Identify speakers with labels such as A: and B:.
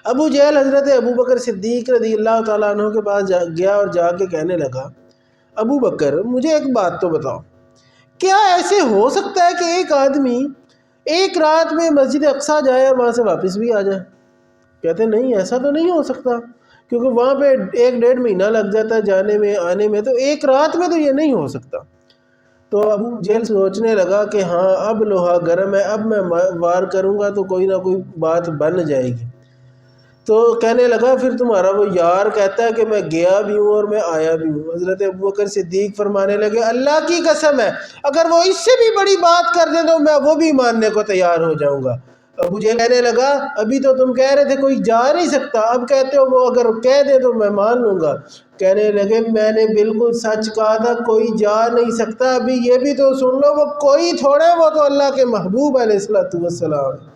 A: ابو جہل حضرت ابو بکر صدیق رضی اللہ تعالیٰ عنہ کے پاس گیا اور جا کے کہنے لگا، ابو بکر مجھے ایک بات تو بتاؤ، کیا ایسے ہو سکتا ہے کہ ایک آدمی ایک رات میں مسجد اقصیٰ جائے اور وہاں سے واپس بھی آ جائے؟ کہتے نہیں، ایسا تو نہیں ہو سکتا، کیونکہ وہاں پہ 1-1.5 مہینہ لگ جاتا ہے جانے میں آنے میں، تو ایک رات میں تو یہ نہیں ہو سکتا۔ تو ابو جہل سوچنے لگا کہ ہاں اب لوہا گرم ہے، اب میں وار کروں گا تو کوئی نہ کوئی بات بن جائے گی۔ تو کہنے لگا پھر تمہارا وہ یار کہتا ہے کہ میں گیا بھی ہوں اور میں آیا بھی ہوں۔ حضرت ابو بکر صدیق فرمانے لگے، اللہ کی قسم ہے اگر وہ اس سے بھی بڑی بات کر دیں تو میں وہ بھی ماننے کو تیار ہو جاؤں گا۔ ابو جہل کہنے لگا، ابھی تو تم کہہ رہے تھے کوئی جا نہیں سکتا، اب کہتے ہو وہ اگر کہہ دے تو میں مان لوں گا۔ کہنے لگے میں نے بالکل سچ کہا تھا، کوئی جا نہیں سکتا، ابھی یہ بھی تو سن لو وہ کوئی تھوڑے، وہ تو اللہ کے محبوب علیہ الصلوۃ والسلام۔